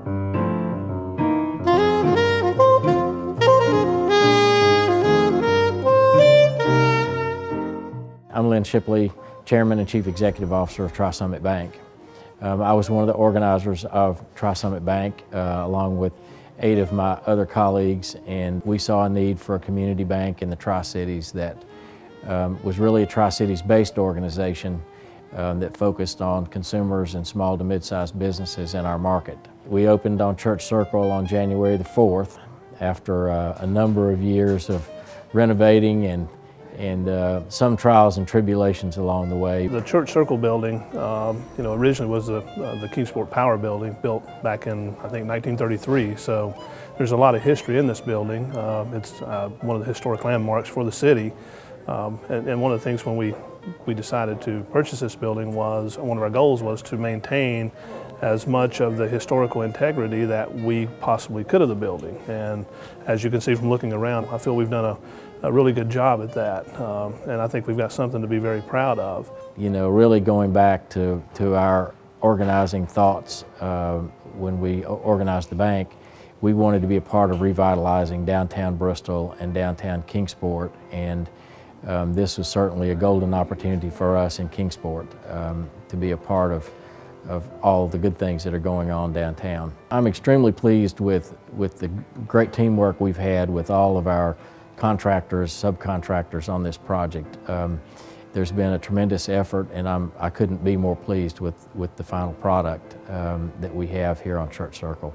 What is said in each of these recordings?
I'm Lynn Shipley, Chairman and Chief Executive Officer of TriSummit Bank. I was one of the organizers of TriSummit Bank along with 8 of my other colleagues, and we saw a need for a community bank in the Tri-Cities that was really a Tri-Cities based organization that focused on consumers and small to mid-sized businesses in our market. We opened on Church Circle on January the 4th after a number of years of renovating and some trials and tribulations along the way. The Church Circle building, originally was the Kingsport Power building, built back in, I think, 1933. So there's a lot of history in this building. It's one of the historic landmarks for the city. And one of the things when we decided to purchase this building was, one of our goals was to maintain as much of the historical integrity that we possibly could of the building. And as you can see from looking around, I feel we've done a really good job at that. And I think we've got something to be very proud of. You know, really going back to our organizing thoughts when we organized the bank, we wanted to be a part of revitalizing downtown Bristol and downtown Kingsport, and this was certainly a golden opportunity for us in Kingsport to be a part of all the good things that are going on downtown. I'm extremely pleased with the great teamwork we've had with all of our contractors, subcontractors on this project. There's been a tremendous effort, and I couldn't be more pleased with the final product that we have here on Church Circle.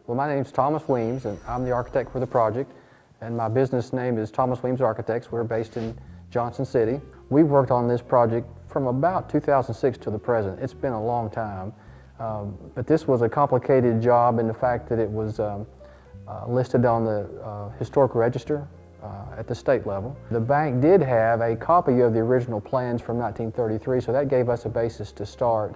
Well, my name is Thomas Weems, and I'm the architect for the project, and my business name is Thomas Weems Architects. We're based in Johnson City. We've worked on this project from about 2006 to the present. It's been a long time, but this was a complicated job in the fact that it was listed on the historic register at the state level. The bank did have a copy of the original plans from 1933, so that gave us a basis to start.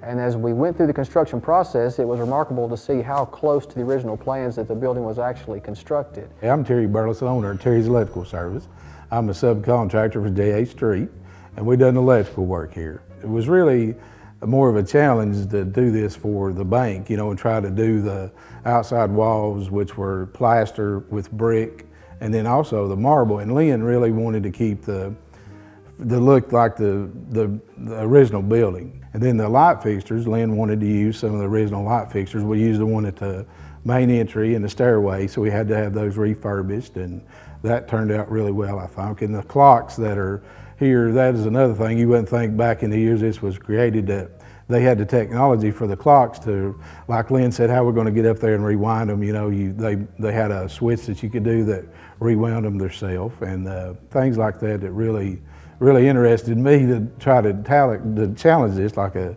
And as we went through the construction process, it was remarkable to see how close to the original plans that the building was actually constructed. I'm Terry Burleson, owner of Terry's Electrical Service. I'm a subcontractor for J.A. Street, and we've done electrical work here. It was really more of a challenge to do this for the bank, you know, and try to do the outside walls, which were plaster with brick, and then also the marble. And Lynn really wanted to keep the look like the original building. And then the light fixtures, Lynn wanted to use some of the original light fixtures. We used the one at the main entry and the stairway, so we had to have those refurbished, and that turned out really well, I think. And the clocks that are here, that is another thing. You wouldn't think back in the years this was created that they had the technology for the clocks to, like Lynn said, how we're going to get up there and rewind them. You know, they had a switch that you could do that rewound them themselves, and things like that that really interested me to try to challenge this, like a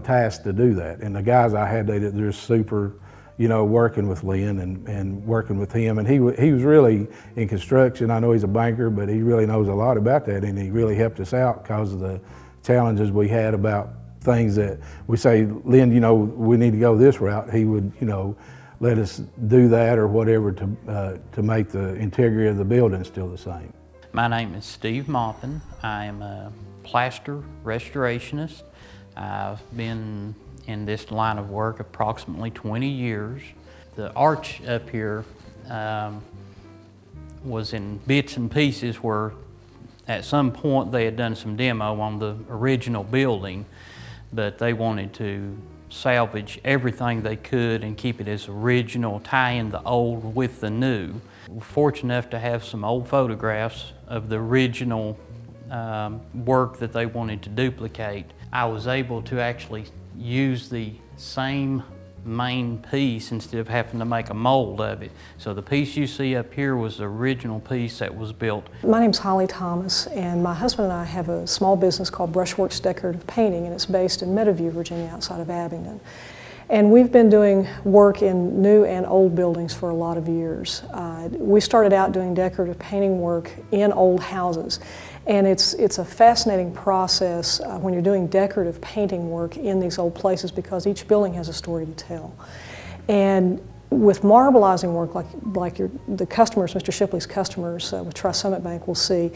task to do that. And the guys I had, they're super, working with Lynn and working with him. And he was really in construction. I know he's a banker, but he really knows a lot about that, and he really helped us out because of the challenges we had about things that we say, Lynn, we need to go this route. He would, let us do that or whatever to make the integrity of the building still the same. My name is Steve Maupin. I am a Plaster Restorationist. I've been in this line of work approximately 20 years. The arch up here was in bits and pieces where at some point they had done some demo on the original building, but they wanted to salvage everything they could and keep it as original, tie in the old with the new. We're fortunate enough to have some old photographs of the original work that they wanted to duplicate. I was able to actually use the same main piece instead of having to make a mold of it. So the piece you see up here was the original piece that was built. My name's Holly Thomas, and my husband and I have a small business called Brushworks Decorative Painting, and it's based in Meadowview, Virginia, outside of Abingdon. And we've been doing work in new and old buildings for a lot of years. We started out doing decorative painting work in old houses. And it's a fascinating process when you're doing decorative painting work in these old places, because each building has a story to tell. And with marbleizing work, like the customers, Mr. Shipley's customers with TriSummit Bank will see,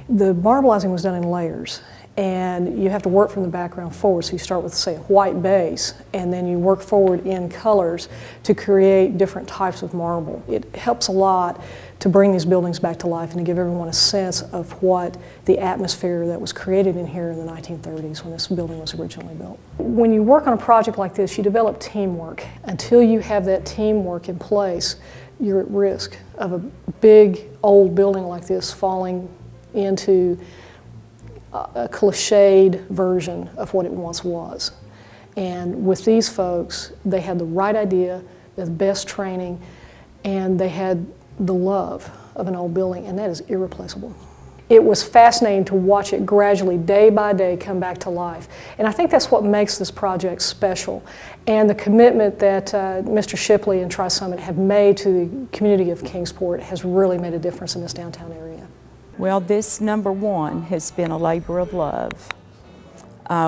the marbleizing was done in layers. And you have to work from the background forward. So you start with, say, a white base, and then you work forward in colors to create different types of marble. It helps a lot to bring these buildings back to life and to give everyone a sense of what the atmosphere that was created in here in the 1930s when this building was originally built. When you work on a project like this, you develop teamwork. Until you have that teamwork in place, you're at risk of a big old building like this falling into a cliched version of what it once was. And with these folks, they had the right idea, the best training, and they had the love of an old building, and that is irreplaceable. It was fascinating to watch it gradually, day by day, come back to life. And I think that's what makes this project special. And the commitment that Mr. Shipley and TriSummit have made to the community of Kingsport has really made a difference in this downtown area. Well, this #1 has been a labor of love.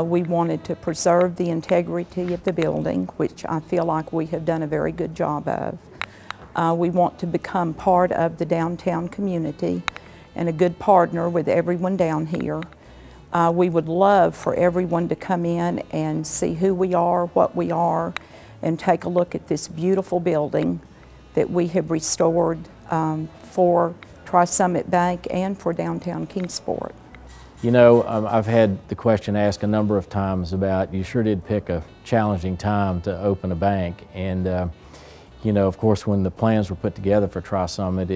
We wanted to preserve the integrity of the building, which I feel like we have done a very good job of. We want to become part of the downtown community and a good partner with everyone down here. We would love for everyone to come in and see who we are, what we are, and take a look at this beautiful building that we have restored for TriSummit Bank and for downtown Kingsport. You know, I've had the question asked a number of times about, you sure did pick a challenging time to open a bank. And you know, of course, when the plans were put together for TriSummit,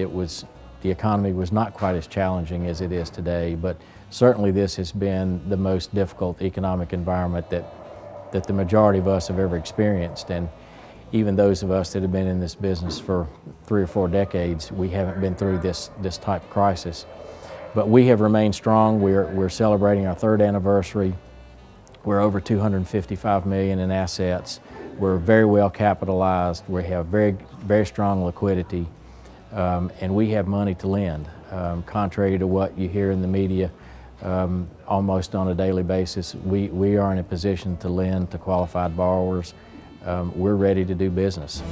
the economy was not quite as challenging as it is today, but certainly this has been the most difficult economic environment that the majority of us have ever experienced. And even those of us that have been in this business for 3 or 4 decades, we haven't been through this type of crisis. But we have remained strong. We're celebrating our 3rd anniversary. We're over $255 million in assets. We're very well capitalized. We have very strong liquidity, and we have money to lend. Contrary to what you hear in the media almost on a daily basis, we are in a position to lend to qualified borrowers. We're ready to do business.